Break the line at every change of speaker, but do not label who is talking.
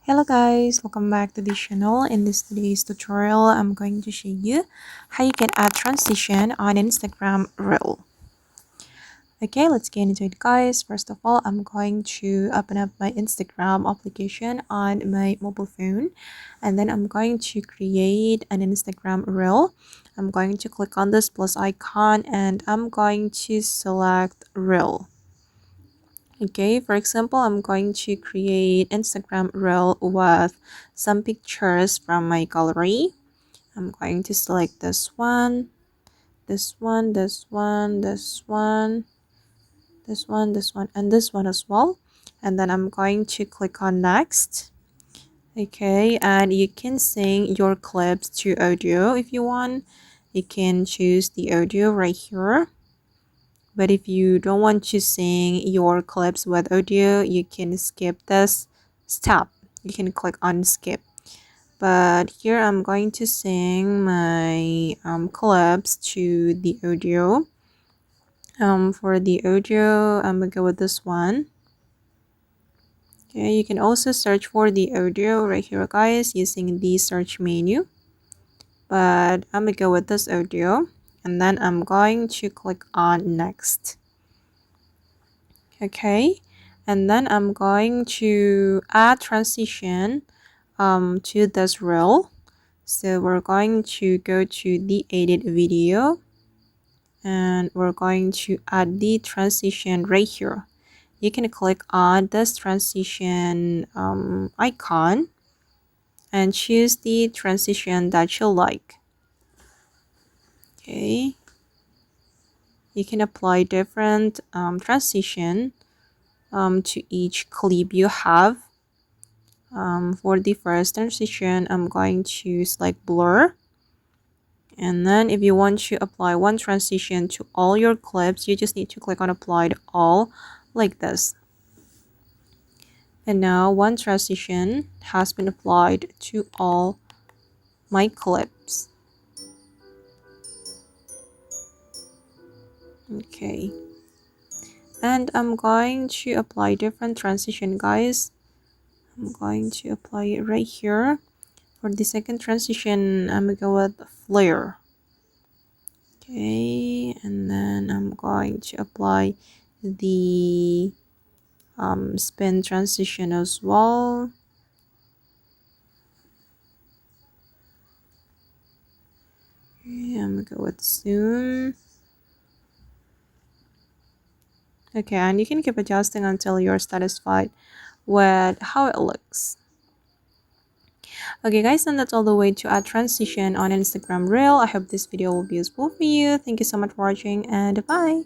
Hello guys, welcome back to the channel. In this today's tutorial, I'm going to show you how you can add transition on Instagram Reel. Okay, let's get into it guys. First of all, I'm going to open up my Instagram application on my mobile phone, and then I'm going to create an Instagram Reel. I'm going to click on this plus icon and I'm going to select Reel. Okay, for example, I'm going to create Instagram reel with some pictures from my gallery. I'm going to select this one, this one, this one, this one, this one, this one, and this one as well. And then I'm going to click on next. Okay, and you can sync your clips to audio if you want. You can choose the audio right here. But if you don't want to sync your clips with audio, you can skip this step. You can click on skip. But here I'm going to sync my clips to the audio. For the audio, I'm gonna go with this one. Okay, you can also search for the audio right here, guys, using the search menu. But I'm gonna go with this audio, and then I'm going to click on next. Okay, and then I'm going to add transition to this reel. So we're going to go to the edit video and we're going to add the transition right here. You can click on this transition icon and choose the transition that you like. Okay, you can apply different transition to each clip you have. For the first transition, I'm going to select blur. And then if you want to apply one transition to all your clips, you just need to click on apply to all like this. And now one transition has been applied to all my clips. Okay. And I'm going to apply different transition, guys. I'm going to apply it right here. For the second transition, I'm gonna go with flare. Okay, and then I'm going to apply the spin transition as well. Okay, I'm gonna go with zoom. Okay, and you can keep adjusting until you're satisfied with how it looks. Okay guys, and that's all the way to add transition on Instagram Reel. I hope this video will be useful for you. Thank you so much for watching and bye.